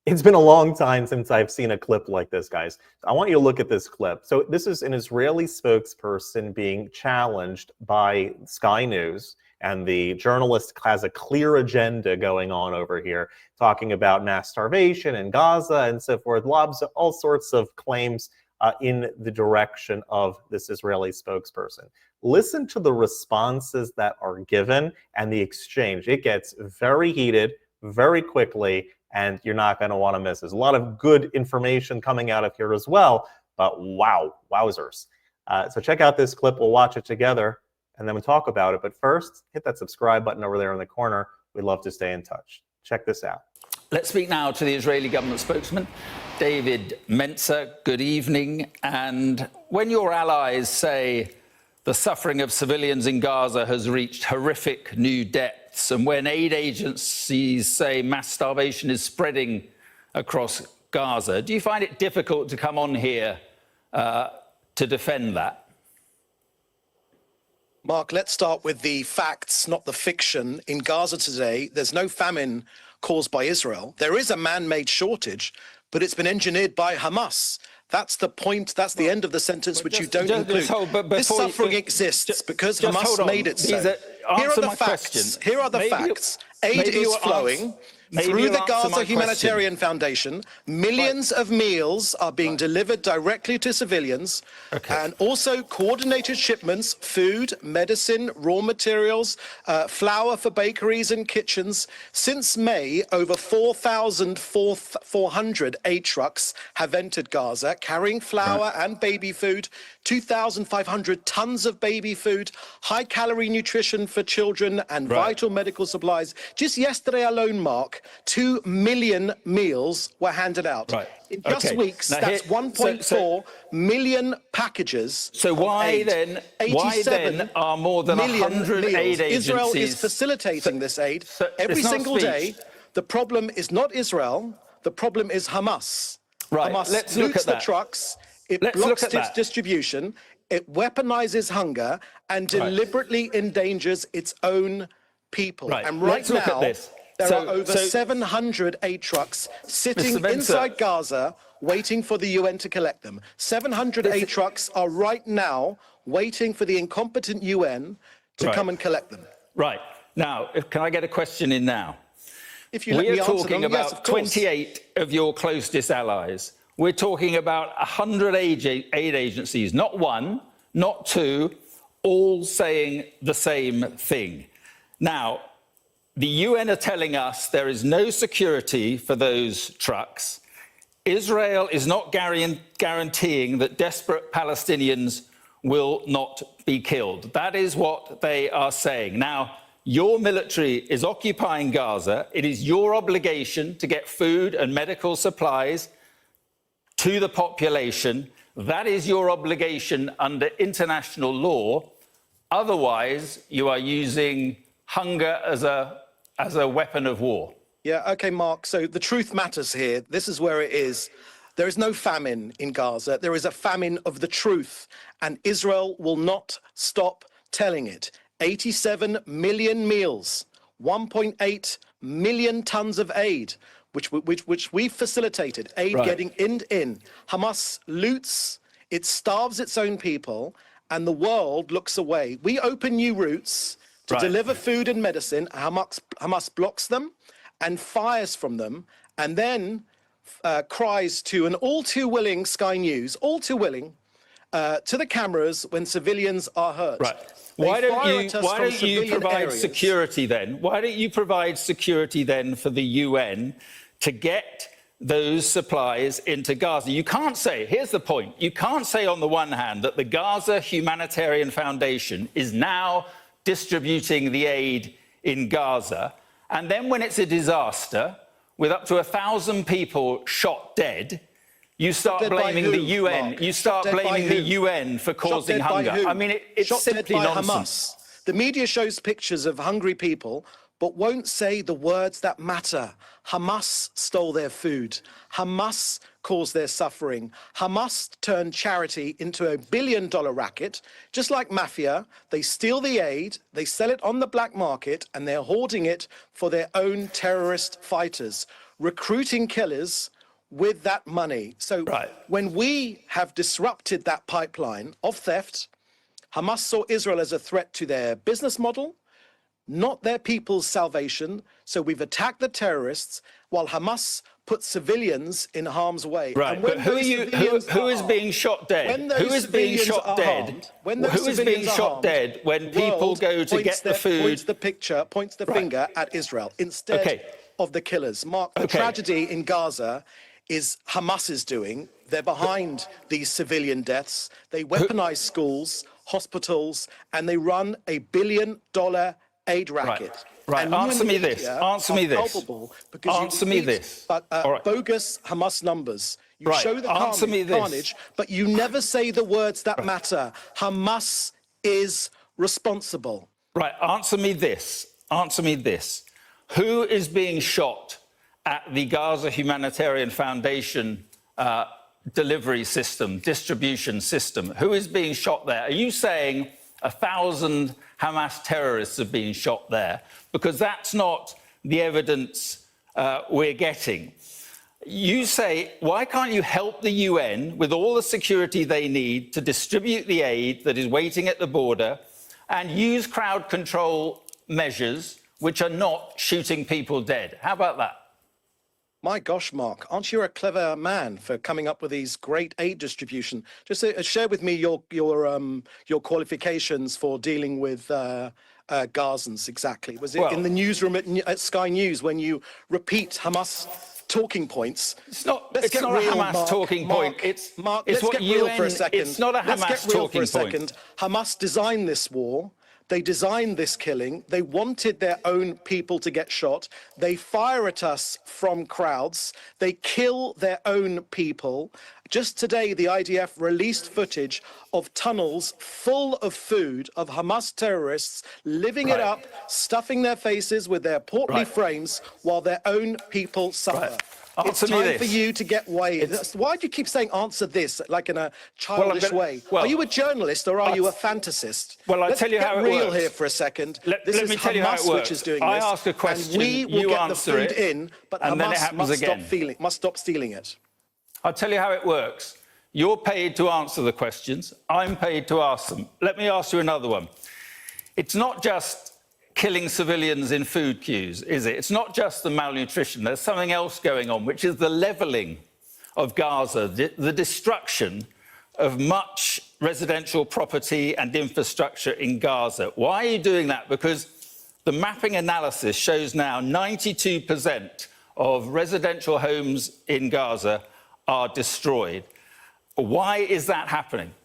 It's been a long time since I've seen a clip like this, guys. I want you to look at this clip. So this is an Israeli spokesperson being challenged by Sky News, and the journalist has a clear agenda going on over here, talking about mass starvation in Gaza and so forth, lobs all sorts of claims in the direction of this Israeli spokesperson. Listen to the responses that are given and the exchange. It gets very heated very quickly, and you're not going to want to miss. There's a lot of good information coming out of here as well, but wowzers. So check out this clip. We'll watch it together, and then we'll talk about it. But first, hit that subscribe button over there in the corner. We'd love to stay in touch. Check this out. Let's speak now to the Israeli government spokesman, David Mencer. Good evening. And when your allies say the suffering of civilians in Gaza has reached horrific new depths, and when aid agencies say mass starvation is spreading across Gaza, do you find it difficult to come on here to defend that? Mark, let's start with the facts, not the fiction. In Gaza today, there's no famine caused by Israel. There is a man-made shortage, but it's been engineered by Hamas. That's the point, that's the end of the sentence, which you don't include. This suffering exists because Hamas made it so. Here are the facts. Here are the facts. Aid is flowing through the Gaza Humanitarian Foundation. Millions of meals are being delivered directly to civilians, and also coordinated shipments, food, medicine, raw materials, flour for bakeries and kitchens. Since May, over 4,400 aid trucks have entered Gaza, carrying flour and baby food, 2,500 tons of baby food, high-calorie nutrition for children, and vital medical supplies. Just yesterday alone, Mark, 2 million meals were handed out. In just weeks, now that's 1.4 million packages. So why then are more than 100 aid agencies? Israel is facilitating this aid every single day. The problem is not Israel. The problem is Hamas. Hamas loots the trucks. It blocks its distribution. It weaponizes hunger and deliberately endangers its own people. And right now, there are over 700 aid trucks sitting inside Gaza waiting for the UN to collect them. 700 aid trucks are right now waiting for the incompetent UN to come and collect them. Now, can I get a question in now? If you let me answer them, talking about 28 of your closest allies. We're talking about 100 aid agencies, not one, not two, all saying the same thing. Now, the UN are telling us there is no security for those trucks. Israel is not guaranteeing that desperate Palestinians will not be killed. That is what they are saying. Now, your military is occupying Gaza. It is your obligation to get food and medical supplies to the population. That is your obligation under international law. Otherwise, you are using hunger as a weapon of war. Yeah, okay, Mark. So the truth matters here. This is where it is. There is no famine in Gaza. There is a famine of the truth, and Israel will not stop telling it. 87 million meals, 1.8 million tons of aid, which we've facilitated, aid getting in. Hamas loots, it starves its own people, and the world looks away. We open new routes to deliver food and medicine. Hamas blocks them and fires from them, and then cries to an all-too-willing Sky News, all too willing, to the cameras when civilians are hurt. Why don't you provide security then? Why don't you provide security then for the UN to get those supplies into Gaza? You can't say, here's the point, you can't say on the one hand that the Gaza Humanitarian Foundation is now distributing the aid in Gaza, and then when it's a disaster with up to 1,000 people shot dead, you start blaming the UN. You start blaming the UN for causing hunger. I mean, it's simply nonsense. Hamas. The media shows pictures of hungry people, but won't say the words that matter. Hamas stole their food. Hamas caused their suffering. Hamas turned charity into $1 billion racket. Just like mafia, they steal the aid, they sell it on the black market, and they're hoarding it for their own terrorist fighters. recruiting killers with that money. So when we have disrupted that pipeline of theft, Hamas saw Israel as a threat to their business model, not their people's salvation. So we've attacked the terrorists while Hamas put civilians in harm's way. Right, and but who is being shot dead? Who is being shot dead? Who is being shot dead when people go to get the food? Points the finger at Israel instead of the killers. Mark, the tragedy in Gaza is Hamas's doing. They're behind these civilian deaths. They weaponize schools, hospitals, and they run a billion-dollar aid racket. Right. Answer me this. Answer me this. Answer me this. Bogus Hamas numbers. You show the carnage, but you never say the words that matter. Hamas is responsible. Right. Answer me this. Answer me this. Who is being shot at the Gaza Humanitarian Foundation delivery system, distribution system? Who is being shot there? Are you saying 1,000 Hamas terrorists have been shot there? Because that's not the evidence we're getting. You say, why can't you help the UN with all the security they need to distribute the aid that is waiting at the border and use crowd control measures which are not shooting people dead? How about that? My gosh, Mark, aren't you a clever man for coming up with these great aid distribution? Just share with me your qualifications for dealing with Gazans exactly. Was it in the newsroom at Sky News when you repeat Hamas talking points? It's not a Hamas talking point. It's what UN. For a second. It's not a Hamas talking point. Hamas designed this war. They designed this killing. They wanted their own people to get shot. They fire at us from crowds. They kill their own people. Just today, the IDF released footage of tunnels full of food of Hamas terrorists living it up, stuffing their faces with their portly frames while their own people suffer. It's time for you to get weighed. Why do you keep saying answer this like in a childish way? Are you a journalist or are you a fantasist? Well, I'll tell you how it works. Let's get real here for a second. Let me tell you how it works. Which is doing I this, ask a question, and we will you get answer the food it, in, but and then it Hamas happens must stop stealing it. I'll tell you how it works. You're paid to answer the questions. I'm paid to ask them. Let me ask you another one. It's not just killing civilians in food queues, is it? It's not just the malnutrition. There's something else going on, which is the levelling of Gaza, the destruction of much residential property and infrastructure in Gaza. Why are you doing that? Because the mapping analysis shows now 92% of residential homes in Gaza are destroyed. Why is that happening?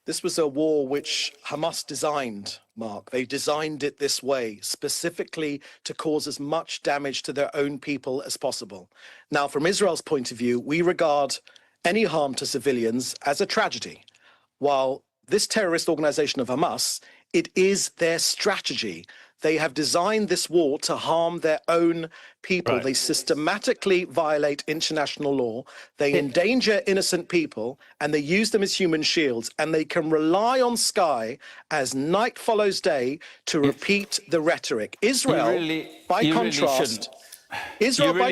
This was a war which Hamas designed, Mark. They designed it this way, specifically to cause as much damage to their own people as possible. Now, from Israel's point of view, we regard any harm to civilians as a tragedy, while this terrorist organization of Hamas, it is their strategy. They have designed this war to harm their own people. They systematically violate international law. They endanger innocent people, and they use them as human shields. And they can rely on Sky as night follows day to repeat the rhetoric. Israel, by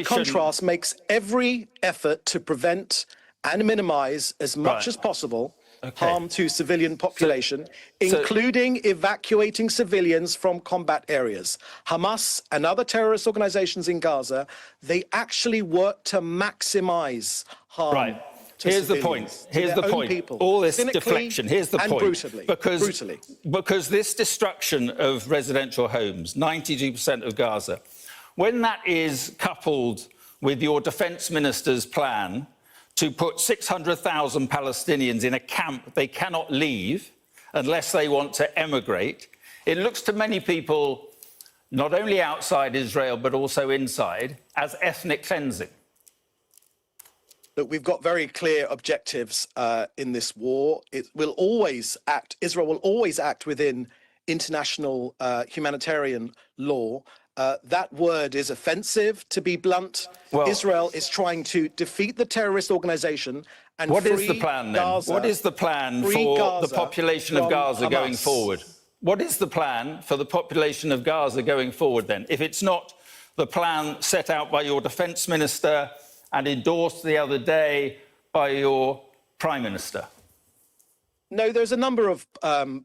contrast, makes every effort to prevent and minimize as much as possible harm to civilian population, including evacuating civilians from combat areas. Hamas and other terrorist organizations in Gaza, they actually work to maximize harm. Here's the point. Here's the point. People, all this deflection. Here's the point. Brutally. Because this destruction of residential homes, 92% of Gaza, when that is coupled with your defense minister's plan to put 600,000 Palestinians in a camp they cannot leave unless they want to emigrate, it looks to many people, not only outside Israel but also inside, as ethnic cleansing. Look, we've got very clear objectives in this war. Israel will always act within international humanitarian law. That word is offensive, to be blunt. Israel is trying to defeat the terrorist organization and what is the plan then? What is the plan for the population of Gaza going forward? What is the plan for the population of Gaza going forward then? If it's not the plan set out by your defense minister and endorsed the other day by your prime minister? No, there's a number of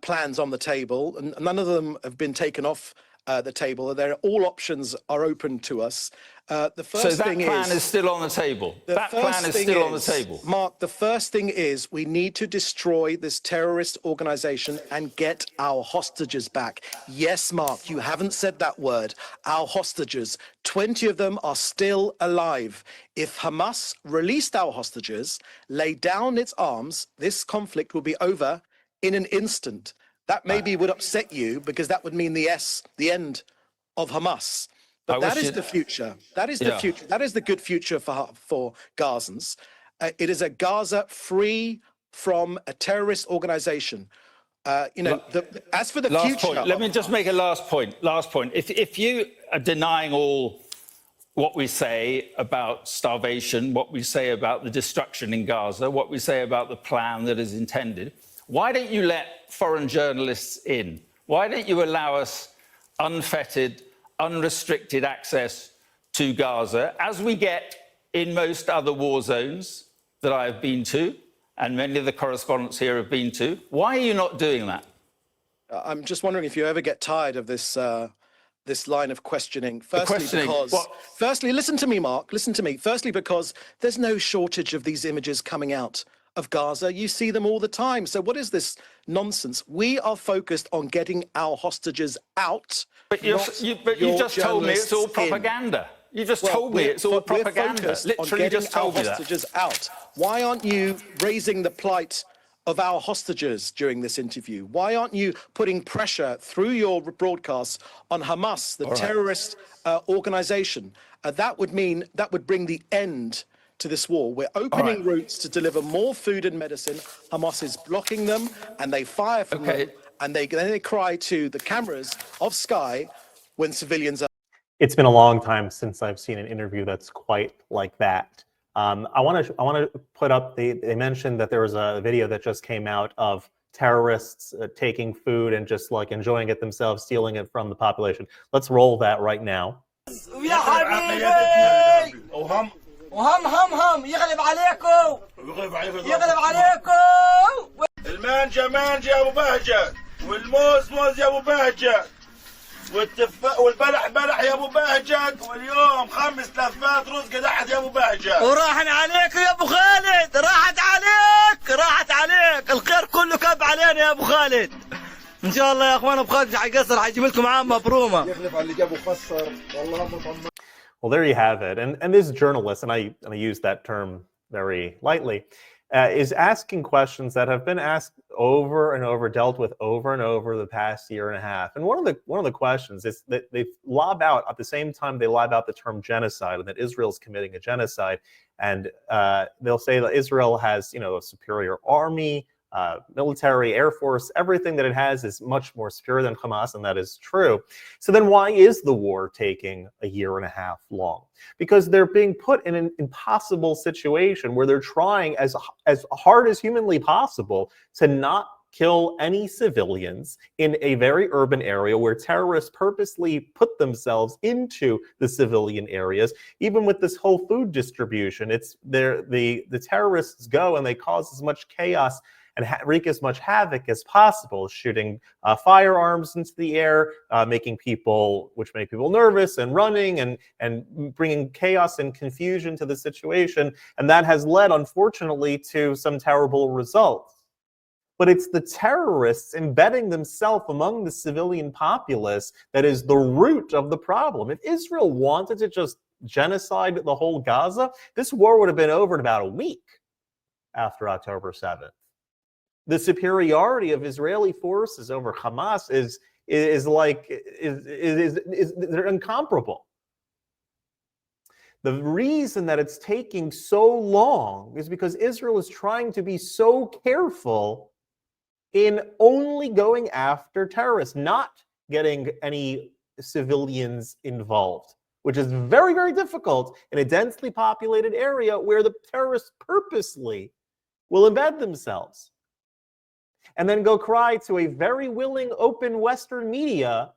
plans on the table, and none of them have been taken off the table. All options are open to us. The first thing plan is still on the table. That plan is still on the table. Mark, the first thing is we need to destroy this terrorist organization and get our hostages back. Yes, Mark, you haven't said that word. Our hostages, 20 of them are still alive. If Hamas released our hostages, laid down its arms, this conflict will be over in an instant. That maybe would upset you because that would mean the end of Hamas. But that is the future. That is the future. That is the good future for Gazans. It is a Gaza free from a terrorist organization. As for the future... Point. Let me just make a last point. If you are denying all what we say about starvation, what we say about the destruction in Gaza, what we say about the plan that is intended, why don't you let foreign journalists in? Why don't you allow us unfettered, unrestricted access to Gaza, as we get in most other war zones that I have been to, and many of the correspondents here have been to? Why are you not doing that? I'm just wondering if you ever get tired of this this line of questioning. Firstly, listen to me, Mark, listen to me. Firstly, because there's no shortage of these images coming out of Gaza. You see them all the time. So what is this nonsense? We are focused on getting our hostages out. But you just told me it's all propaganda. You just told me it's all propaganda. Literally just told me that. Hostages out. Why aren't you raising the plight of our hostages during this interview? Why aren't you putting pressure through your broadcasts on Hamas, the terrorist organization? That would bring the end to this war. We're opening routes to deliver more food and medicine. Hamas is blocking them, and they fire from them, and then they cry to the cameras of Sky when civilians are... It's been a long time since I've seen an interview that's quite like that. I want to put up they mentioned that there was a video that just came out of terrorists taking food and just like enjoying it themselves, stealing it from the population. Let's roll that right now. وهم يغلب عليكم يغلب عليكم المانجا مانجا يا ابو بهجه والموز موز يا ابو بهجه والتفاح والبلح بلح يا ابو بهجه واليوم 5 لفات رز قدحت يا ابو بهجه وراحن عليك يا ابو خالد راحت عليك الخير كله كب علينا يا ابو خالد ان شاء الله يا اخوان ابو خالد مش حيقصر حيجيب لكم عامه برومه يخلف على اللي جابه خسر والله مطمن. Well, there you have it. And this journalist, and I use that term very lightly, is asking questions that have been asked over and over, dealt with over and over the past year and a half. And one of the questions is that they lob out, at the same time they lob out the term genocide, and that Israel's committing a genocide. And they'll say that Israel has, a superior army, military, Air Force, everything that it has is much more secure than Hamas, and that is true. So then why is the war taking a year and a half long? Because they're being put in an impossible situation where they're trying as hard as humanly possible to not kill any civilians in a very urban area where terrorists purposely put themselves into the civilian areas. Even with this whole food distribution, it's the terrorists go and they cause as much chaos and wreak as much havoc as possible, shooting firearms into the air, making people nervous and running and bringing chaos and confusion to the situation. And that has led, unfortunately, to some terrible results. But it's the terrorists embedding themselves among the civilian populace that is the root of the problem. If Israel wanted to just genocide the whole Gaza, this war would have been over in about a week after October 7th. The superiority of Israeli forces over Hamas is they're incomparable. The reason that it's taking so long is because Israel is trying to be so careful in only going after terrorists, not getting any civilians involved, which is very, very difficult in a densely populated area where the terrorists purposely will embed themselves. And then go cry to a very willing, open Western media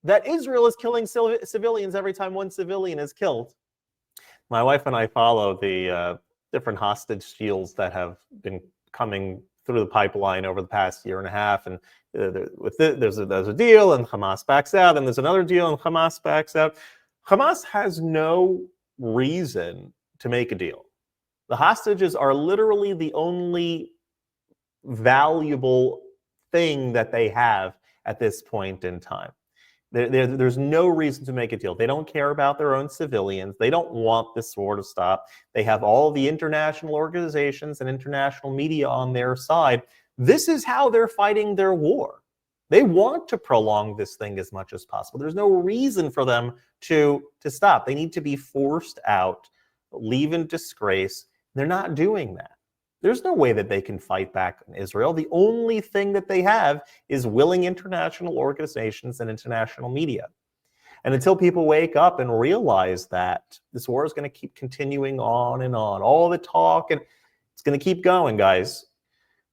that Israel is killing civilians every time one civilian is killed. My wife and I follow the different hostage deals that have been coming through the pipeline over the past year and a half. And there's a deal and Hamas backs out, and there's another deal and Hamas backs out. Hamas has no reason to make a deal. The hostages are literally the only valuable thing that they have at this point in time. There's no reason to make a deal. They don't care about their own civilians. They don't want this war to stop. They have all the international organizations and international media on their side. This is how they're fighting their war. They want to prolong this thing as much as possible. There's no reason for them to stop. They need to be forced out, leave in disgrace. They're not doing that. There's no way that they can fight back in Israel. The only thing that they have is willing international organizations and international media. And until people wake up and realize that this war is going to keep continuing on and on, all the talk, and it's going to keep going, guys.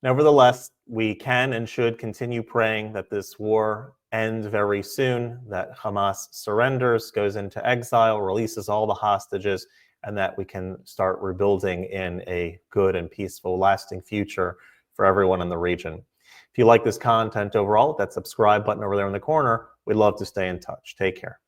Nevertheless, we can and should continue praying that this war ends very soon, that Hamas surrenders, goes into exile, releases all the hostages, and that we can start rebuilding in a good and peaceful, lasting future for everyone in the region. If you like this content overall, hit that subscribe button over there in the corner. We'd love to stay in touch. Take care.